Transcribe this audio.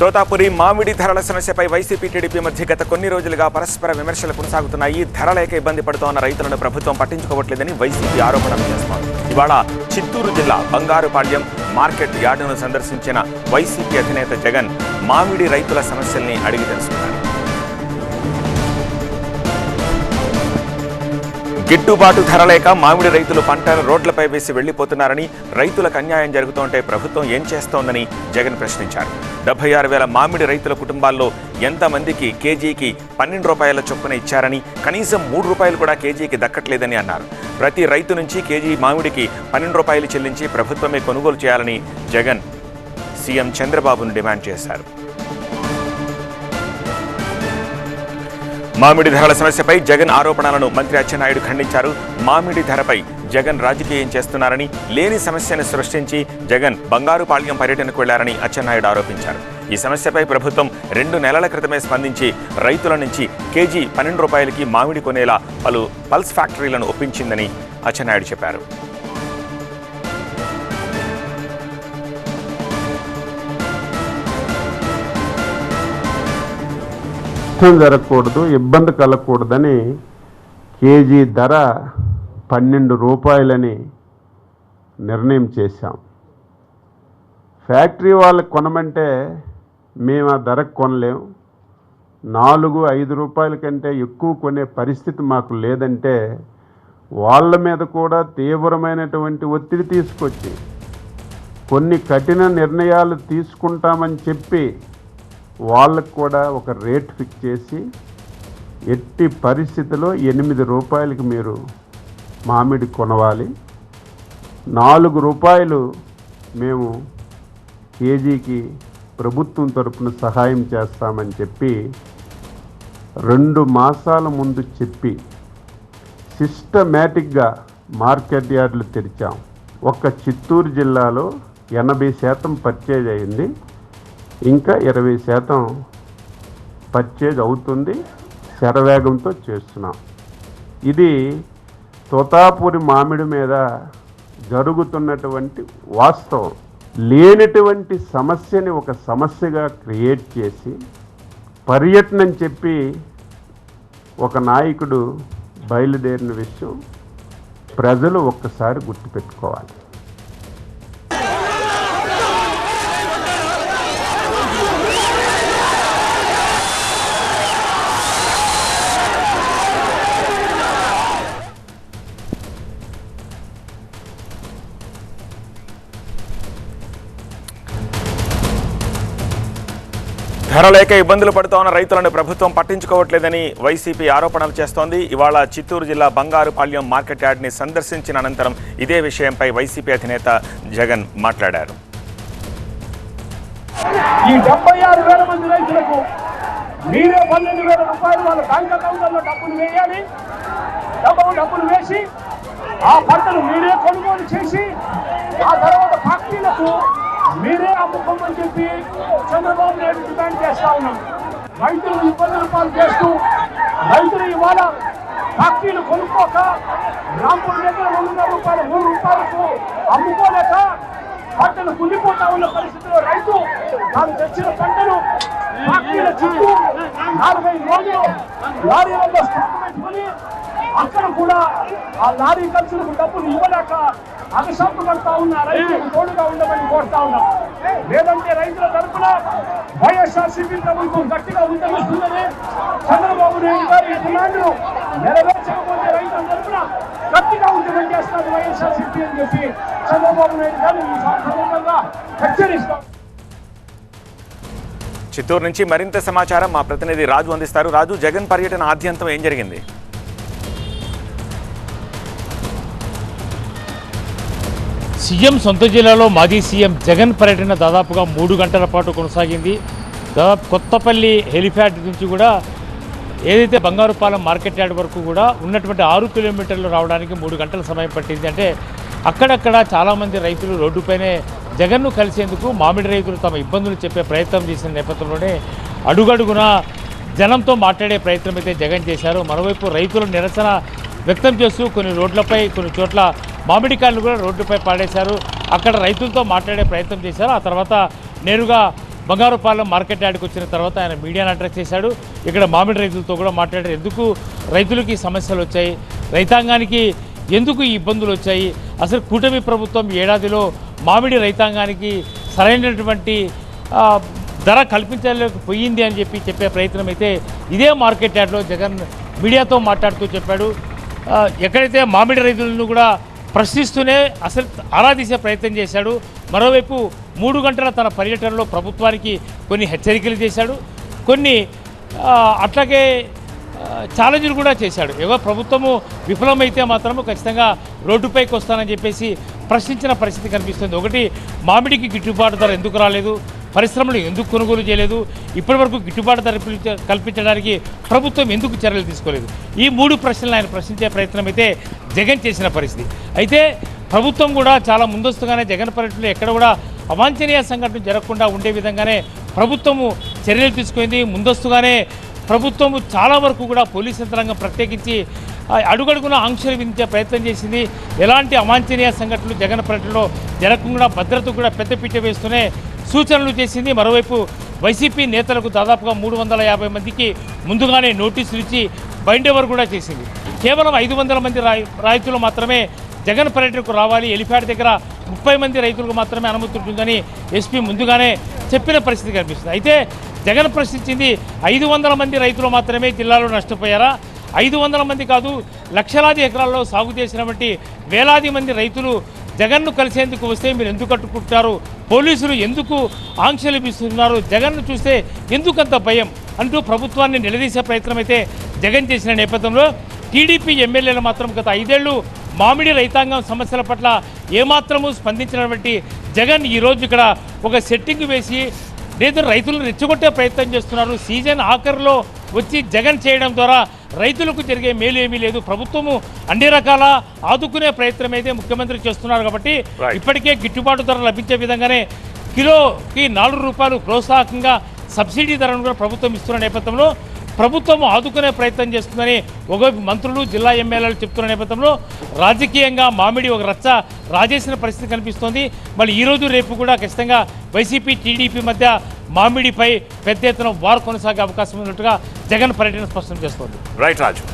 తోతాపురి మామిడి ధరల సమస్యపై వైసీపీ టీడీపీ మధ్య గత కొన్ని రోజులుగా పరస్పర విమర్శలు కొనసాగుతున్నాయి. ధరలేక ఇబ్బంది పడుతోన్న రైతులను ప్రభుత్వం పట్టించుకోవట్లేదని వైసీపీ ఆరోపణలు చేస్తోంది. ఇవాళ చిత్తూరు జిల్లా బంగారుపాళ్యం మార్కెట్ యార్డును సందర్శించిన వైసీపీ అధినేత జగన్ మామిడి రైతుల సమస్యల్ని అడిగి తెలుసుకున్నారు. గిట్టుబాటు ధర లేక మామిడి రైతులు పంటను రోడ్లపై వేసి వెళ్లిపోతున్నారని, రైతులకు అన్యాయం జరుగుతుంటే ప్రభుత్వం ఏం చేస్తోందని జగన్ ప్రశ్నించారు. 76,000 మామిడి రైతుల కుటుంబాల్లో ఎంతమందికి కేజీకి 12 రూపాయల చొప్పున ఇచ్చారని, కనీసం 3 రూపాయలు కూడా కేజీకి దక్కట్లేదని అన్నారు. ప్రతి రైతు నుంచి కేజీ మామిడికి 12 రూపాయలు చెల్లించి ప్రభుత్వమే కొనుగోలు చేయాలని జగన్ సీఎం చంద్రబాబును డిమాండ్ చేశారు. మామిడి ధరల సమస్యపై జగన్ ఆరోపణలను మంత్రి అచ్చెన్నాయుడు ఖండించారు. మామిడి ధరపై జగన్ రాజకీయం చేస్తున్నారని, లేని సమస్యను సృష్టించి జగన్ బంగారుపాళ్యం పర్యటనకు వెళ్లారని అచ్చెన్నాయుడు ఆరోపించారు. ఈ సమస్యపై ప్రభుత్వం 2 నెలల క్రితమే స్పందించి రైతుల నుంచి కేజీ 12 రూపాయలకి మామిడి కొనేలా పలు పల్స్ ఫ్యాక్టరీలను ఒప్పించిందని అచ్చెన్నాయుడు చెప్పారు. జరగకూడదు, ఇబ్బంది కలగకూడదని కేజీ ధర 12 రూపాయలని నిర్ణయం చేశాం. ఫ్యాక్టరీ వాళ్ళకి కొనమంటే మేము ఆ ధరకు కొనలేం, 4-5 రూపాయల కంటే ఎక్కువ కొనే పరిస్థితి మాకు లేదంటే వాళ్ళ మీద కూడా తీవ్రమైనటువంటి ఒత్తిడి తీసుకొచ్చి కొన్ని కఠిన నిర్ణయాలు తీసుకుంటామని చెప్పి వాళ్ళకు కూడా ఒక రేట్ ఫిక్స్ చేసి ఎట్టి పరిస్థితిలో 8 రూపాయలకి మీరు మామిడి కొనవాలి, 4 రూపాయలు మేము కేజీకి ప్రభుత్వం తరపున సహాయం చేస్తామని చెప్పి 2 మాసాల ముందు చెప్పి సిస్టమేటిక్గా మార్కెట్ యార్డులు తెరిచాం. ఒక్క చిత్తూరు జిల్లాలో 80% పర్చేజ్ అయింది, ఇంకా 20% పర్చేజ్ అవుతుంది, శరవేగంతో చేస్తున్నాం. ఇది తోతాపురి మామిడి మీద జరుగుతున్నటువంటి వాస్తవం. లేనటువంటి సమస్యని ఒక సమస్యగా క్రియేట్ చేసి పర్యటన అని చెప్పి ఒక నాయకుడు బయలుదేరిన విషయం ప్రజలు ఒక్కసారి గుర్తుపెట్టుకోవాలి. ధర లేక ఇబ్బందులు పడుతోన్న రైతులను ప్రభుత్వం పట్టించుకోవట్లేదని వైసీపీ ఆరోపణలు చేస్తోంది. ఇవాళ చిత్తూరు జిల్లా బంగారుపాళ్యం మార్కెట్ యార్డ్ని సందర్శించిన అనంతరం ఇదే విషయంపై వైసీపీ అధినేత జగన్ మాట్లాడారు. ఈ 76,000 మంది రైతులకు మీరే 12,000 రూపాయలు వాళ్ళ బ్యాంక్ అకౌంట్లలో డబ్బులు వేయాలి. డబ్బులు వేసి ఆ పంటను మీరే కొనుగోలు చేసి ఆ తర్వాత ఫ్యాక్టరీలకు మీరే అమ్ముకోమని చెప్పి చంద్రబాబు నాయుడు డిమాండ్ చేస్తా ఉన్నాం. రైతులు ఇబ్బందులు పాలు చేస్తూ రైతులు ఇవాళ ఫ్యాక్టరీలు కొనుక్కోక రాంపూర్ దగ్గర 2.5 రూపాయలు 3 రూపాయలకు అమ్ముకోలేక పంటలు కుళ్ళిపోతా ఉన్న పరిస్థితిలో రైతు తాను తెచ్చిన పంటను ఫ్యాక్టరీల చుట్టూ 4-5 రోజులు లారీలలో స్టాక్ పెట్టుకుని అక్కడ కూడా ఆ లారీ ఖర్చులకు డబ్బులు ఇవ్వలేక అగసాపు పడతా ఉన్న రైతులకు తోడుగా ఉండమని కోరుతా ఉన్నాం. లేదంటే రైతుల తరఫున వైఎస్ఆర్సీపీ ప్రభుత్వం గట్టిగా ఉద్యమిస్తుందని చంద్రబాబు నాయుడు గారి డిమాండ్ను నెరవేర్చకపోతే రైతుల తరఫున గట్టిగా ఉద్యమం చేస్తారు వైఎస్ఆర్సీపీ అని చెప్పి చంద్రబాబు నాయుడు గారు ఈ సందర్భంగా హెచ్చరిస్తాం. చిత్తూరు నుంచి మరింత సమాచారం మా ప్రతినిధి రాజు అందిస్తారు. రాజు, జగన్ పర్యటన ఆద్యంతం ఏం జరిగింది? సీఎం సొంత జిల్లాలో మాజీ సీఎం జగన్ పర్యటన దాదాపుగా 3 గంటల పాటు కొనసాగింది. దాదాపు కొత్తపల్లి హెలిప్యాడ్ నుంచి కూడా ఏదైతే బంగారుపాలెం మార్కెట్ యార్డ్ వరకు కూడా ఉన్నటువంటి 6 కిలోమీటర్లు రావడానికి 3 గంటల సమయం పట్టింది. అంటే అక్కడక్కడ చాలామంది రైతులు రోడ్డుపైనే జగన్ను కలిసేందుకు మామిడి రైతులు తమ ఇబ్బందులు చెప్పే ప్రయత్నం చేసిన నేపథ్యంలోనే అడుగడుగున జనంతో మాట్లాడే ప్రయత్నం అయితే జగన్ చేశారు. మరోవైపు రైతుల నిరసన వ్యక్తం చేస్తూ కొన్ని రోడ్లపై కొన్ని చోట్ల మామిడికాయలు కూడా రోడ్డుపై పాడేశారు. అక్కడ రైతులతో మాట్లాడే ప్రయత్నం చేశారు. ఆ తర్వాత నేరుగా బంగారుపాలెం మార్కెట్ యార్డ్కి వచ్చిన తర్వాత ఆయన మీడియాను అడ్రస్ చేశాడు. ఇక్కడ మామిడి రైతులతో కూడా మాట్లాడారు. ఎందుకు రైతులకి సమస్యలు వచ్చాయి, రైతాంగానికి ఎందుకు ఈ ఇబ్బందులు వచ్చాయి, అసలు కూటమి ప్రభుత్వం ఏడాదిలో మామిడి రైతాంగానికి సరైనటువంటి ధర కల్పించలేకపోయింది అని చెప్పే ప్రయత్నం అయితే ఇదే మార్కెట్ యార్డ్లో జగన్ మీడియాతో మాట్లాడుతూ చెప్పాడు. ఎక్కడైతే మామిడి రైతులను కూడా ప్రశ్నిస్తూనే అసలు ఆరాధించే ప్రయత్నం చేశాడు. మరోవైపు 3 గంటల తన పర్యటనలో ప్రభుత్వానికి కొన్ని హెచ్చరికలు చేశాడు, కొన్ని అట్లాగే ఛాలెంజ్లు కూడా చేశాడు. ఏవో ప్రభుత్వము విఫలమైతే మాత్రము ఖచ్చితంగా రోడ్డుపైకి వస్తానని చెప్పేసి ప్రశ్నించిన పరిస్థితి కనిపిస్తుంది. ఒకటి, మామిడికి గిట్టుబాటు ధర ఎందుకు రాలేదు, పరిశ్రమలు ఎందుకు కొనుగోలు చేయలేదు, ఇప్పటివరకు గిట్టుబాటు ధర కల్పించడానికి ప్రభుత్వం ఎందుకు చర్యలు తీసుకోలేదు, ఈ 3 ప్రశ్నలు ఆయన ప్రశ్నించే ప్రయత్నం అయితే జగన్ చేసిన పరిస్థితి. అయితే ప్రభుత్వం కూడా చాలా ముందస్తుగానే జగన్ పర్యటనలో ఎక్కడ కూడా అవాంఛనీయ సంఘటన జరగకుండా ఉండే విధంగానే ప్రభుత్వము చర్యలు తీసుకుంది. ముందస్తుగానే ప్రభుత్వము చాలా వరకు కూడా పోలీస్ యంత్రాంగం ప్రత్యేకించి అడుగడుగున ఆంక్షలు విధించే ప్రయత్నం చేసింది. ఎలాంటి అవాంఛనీయ సంఘటనలు జగన్ పర్యటనలో జరగకుండా భద్రత కూడా పెద్దపీట వేస్తూనే సూచనలు చేసింది. మరోవైపు వైసీపీ నేతలకు దాదాపుగా 350 మందికి ముందుగానే నోటీసులు ఇచ్చి బైండ్ ఓవర్ కూడా చేసింది. కేవలం 500 మంది రైతులు మాత్రమే జగన్ పర్యటనకు రావాలి, ఎలిఫాడ్ దగ్గర 30 మంది రైతులకు మాత్రమే అనుమతి ఉంటుందని ఎస్పీ ముందుగానే చెప్పిన పరిస్థితి కనిపిస్తుంది. అయితే జగన్ ప్రశ్నించింది 500 మంది రైతులు మాత్రమే జిల్లాలో నష్టపోయారా, 500 మంది కాదు, లక్షలాది ఎకరాల్లో సాగు చేసినటువంటి వేలాది మంది రైతులు జగన్ను కలిసేందుకు వస్తే మీరు ఎందుకు అడ్డుకుంటారు, పోలీసులు ఎందుకు ఆంక్షలు విధిస్తున్నారు, జగన్ను చూస్తే ఎందుకంత భయం అంటూ ప్రభుత్వాన్ని నిలదీసే ప్రయత్నం అయితే జగన్ చేసిన నేపథ్యంలో టీడీపీ ఎమ్మెల్యేలు మాత్రం గత 5 ఏళ్లు మామిడి రైతాంగం సమస్యల పట్ల ఏమాత్రము స్పందించినటువంటి జగన్ ఈరోజు ఇక్కడ ఒక సెట్టింగ్ వేసి లేదు రైతులను రెచ్చగొట్టే ప్రయత్నం చేస్తున్నారు. సీజన్ ఆఖరిలో వచ్చి జగన్ చేయడం ద్వారా రైతులకు జరిగే మేలు ఏమీ లేదు, ప్రభుత్వము అన్ని రకాల ఆదుకునే ప్రయత్నం అయితే ముఖ్యమంత్రి చేస్తున్నారు. కాబట్టి ఇప్పటికే గిట్టుబాటు ధర లభించే విధంగానే కిలోకి 4 రూపాయలు ప్రోత్సాహకంగా సబ్సిడీ ధరను కూడా ప్రభుత్వం ఇస్తున్న నేపథ్యంలో ప్రభుత్వం ఆదుకునే ప్రయత్నం చేస్తుందని ఒకవైపు మంత్రులు జిల్లా ఎమ్మెల్యేలు చెప్తున్న నేపథ్యంలో రాజకీయంగా మామిడి ఒక రచ్చ రాజేసిన పరిస్థితి కనిపిస్తోంది. మళ్ళీ ఈరోజు రేపు కూడా ఖచ్చితంగా వైసీపీ టీడీపీ మధ్య మామిడిపై పెద్ద ఎత్తున వార్ కొనసాగే అవకాశం ఉన్నట్టుగా జగన్ పర్యటన స్పష్టం చేస్తోంది. రైట్ రాజు.